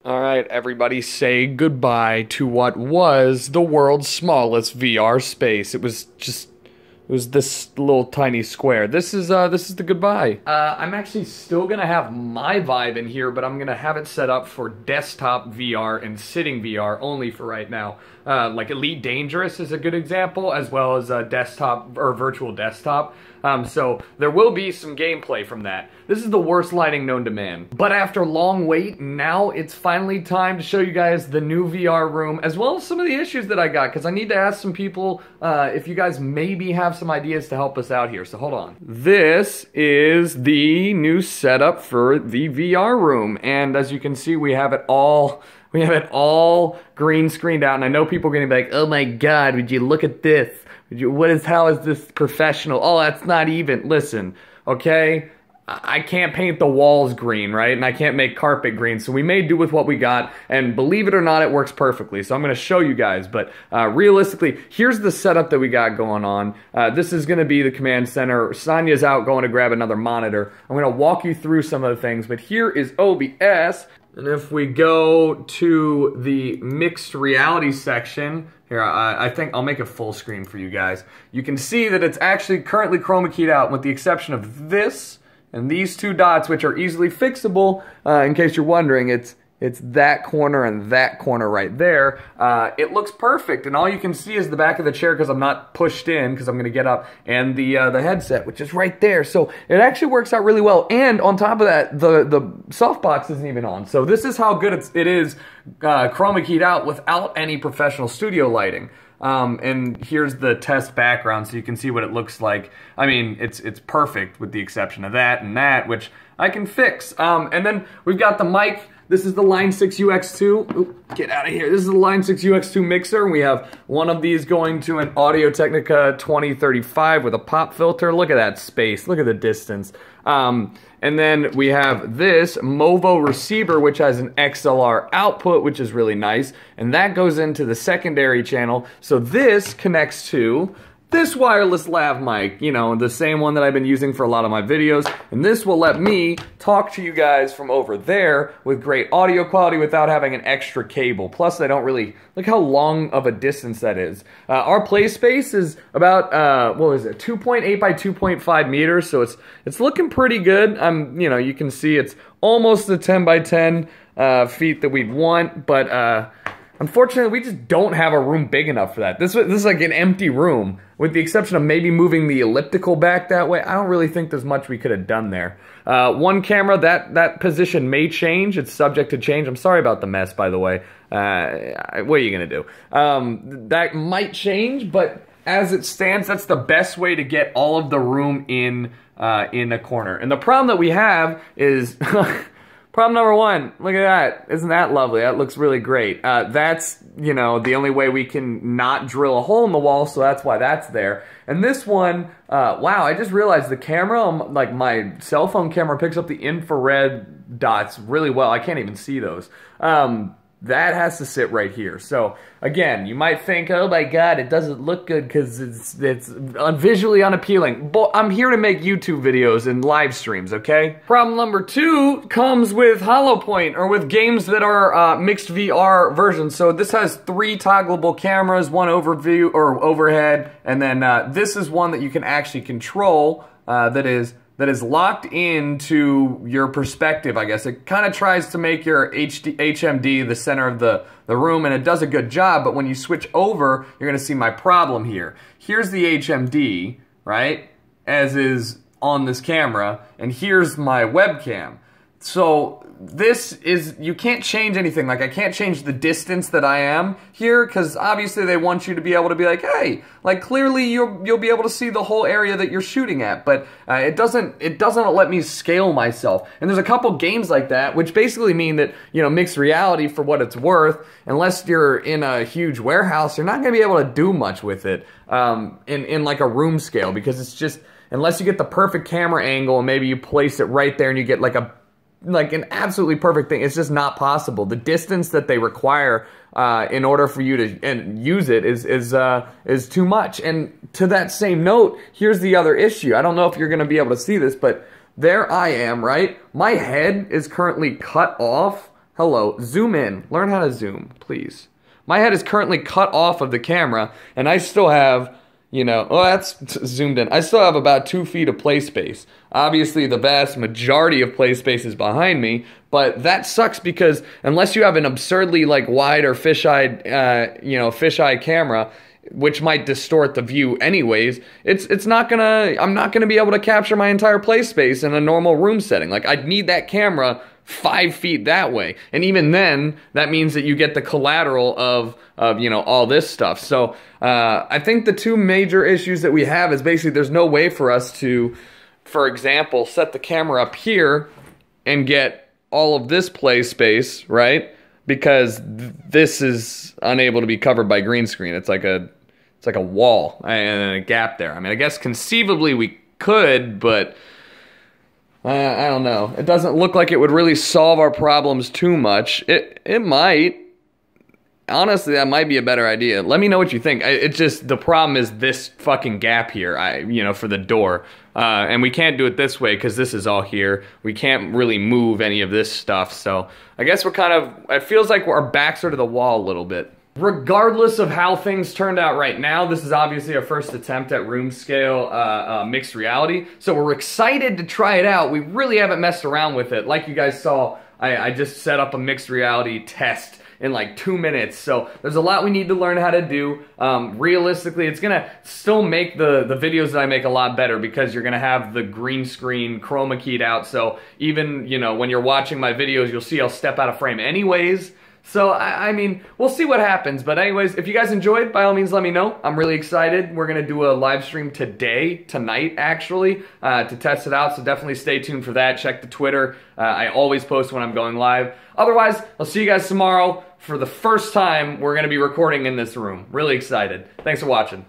All right, everybody, say goodbye to what was the world's smallest VR space. It was this little tiny square. This is the goodbye. I'm actually still gonna have my Vive in here, but I'm gonna have it set up for desktop VR and sitting VR only for right now. Like Elite Dangerous is a good example, as well as desktop or virtual desktop. So there will be some gameplay from that. This is the worst lighting known to man. But after long wait, now it's finally time to show you guys the new VR room, as well as some of the issues that I got, because I need to ask some people if you guys maybe have some ideas to help us out here. So hold on. This is the new setup for the VR room, and as you can see, we have it all green screened out, and I know people are gonna be like, oh my god, would you look at this? How is this professional? Oh, that's not even. Listen, okay? I can't paint the walls green, right? And I can't make carpet green, so we made do with what we got, and believe it or not, it works perfectly. So I'm gonna show you guys, but realistically, here's the setup that we got going on. This is gonna be the command center. Sonia's out going to grab another monitor. I'm gonna walk you through some of the things, but here is OBS. And if we go to the mixed reality section, here, I think I'll make it full screen for you guys. You can see that it's actually currently chroma keyed out with the exception of this and these two dots, which are easily fixable. In case you're wondering, it's that corner and that corner right there. It looks perfect, and all you can see is the back of the chair because I'm not pushed in because I'm going to get up, and the headset, which is right there. So it actually works out really well. And on top of that, the softbox isn't even on. So this is how good it is chroma keyed out without any professional studio lighting. And here's the test background so you can see what it looks like. I mean, it's perfect with the exception of that, which I can fix. And then we've got the mic. This is the Line 6 UX2. Oop, get out of here. This is the Line 6 UX2 mixer. And we have one of these going to an Audio-Technica 2035 with a pop filter. Look at that space. Look at the distance. And then we have this Movo receiver, which has an XLR output, which is really nice. And that goes into the secondary channel. So this connects to this wireless lav mic, you know, the same one that I've been using for a lot of my videos. And this will let me talk to you guys from over there with great audio quality without having an extra cable. Plus, I don't really, look how long of a distance that is. Our play space is about, what was it, 2.8 by 2.5 meters, so it's looking pretty good. You know, you can see it's almost the 10 by 10 feet that we'd want, but unfortunately, we just don't have a room big enough for that. This is like an empty room, with the exception of maybe moving the elliptical back that way. I don't really think there's much we could have done there. One camera, that position may change. It's subject to change. I'm sorry about the mess, by the way. What are you gonna do? That might change, but as it stands, that's the best way to get all of the room in a corner. And the problem that we have is... Problem number one, look at that. Isn't that lovely? That looks really great. That's, you know, the only way we can not drill a hole in the wall, so that's why that's there. And this one, wow, I just realized the camera, like my cell phone camera picks up the infrared dots really well. I can't even see those. That has to sit right here. So again, you might think, oh my god, it doesn't look good because it's visually unappealing. But I'm here to make YouTube videos and live streams, okay? Problem number two comes with HoloPoint, or with games that are mixed VR versions. So this has 3 toggleable cameras, one overview or overhead, and then this is one that you can actually control that is locked into your perspective, I guess. It kind of tries to make your HMD the center of the room, and it does a good job, but when you switch over, you're going to see my problem here. Here's the HMD, right, as is on this camera, and here's my webcam. So this is, you can't change anything. Like, I can't change the distance that I am here, because obviously they want you to be able to be like, hey, like clearly you'll be able to see the whole area that you're shooting at, but it doesn't let me scale myself. And there's a couple games like that, which basically mean that, you know, mixed reality, for what it's worth, unless you're in a huge warehouse, you're not going to be able to do much with it in like a room scale, because it's just, unless you get the perfect camera angle and maybe you place it right there and you get like an absolutely perfect thing, it's just not possible. The distance that they require in order for you to use it is too much. And to that same note, here's the other issue. I don't know if you're going to be able to see this, but there I am, right? My head is currently cut off Hello, zoom in. Learn how to zoom, please. My head is currently cut off of the camera, and I still have, you know, oh, that's zoomed in. I still have about 2 feet of play space. Obviously, the vast majority of play space is behind me, but that sucks because unless you have an absurdly, like, wide or fisheye, you know, fisheye camera, which might distort the view anyways, it's not gonna, I'm not gonna be able to capture my entire play space in a normal room setting. Like, I'd need that camera 5 feet that way, and even then that means that you get the collateral of you know, all this stuff. So I think the 2 major issues that we have is basically there's no way for us to, for example, set the camera up here and get all of this play space, right? Because this is unable to be covered by green screen. It's like a wall and a gap there. I mean, I guess conceivably we could, but I don't know. It doesn't look like it would really solve our problems too much. It might. Honestly, that might be a better idea. Let me know what you think. It's just, the problem is this fucking gap here, you know, for the door. And we can't do it this way because this is all here. We can't really move any of this stuff. So I guess we're kind of, it feels like our backs are to the wall a little bit. Regardless of how things turned out right now, this is obviously our first attempt at room scale mixed reality. So we're excited to try it out. We really haven't messed around with it. Like you guys saw, I just set up a mixed reality test in like 2 minutes. So there's a lot we need to learn how to do. Realistically, it's gonna still make the videos that I make a lot better because you're gonna have the green screen chroma keyed out. So even, you know, when you're watching my videos, you'll see I'll step out of frame anyways. So, I mean, we'll see what happens. But anyways, if you guys enjoyed, by all means, let me know. I'm really excited. We're going to do a live stream tonight, actually, to test it out. So definitely stay tuned for that. Check the Twitter. I always post when I'm going live. Otherwise, I'll see you guys tomorrow. For the first time, we're going to be recording in this room. Really excited. Thanks for watching.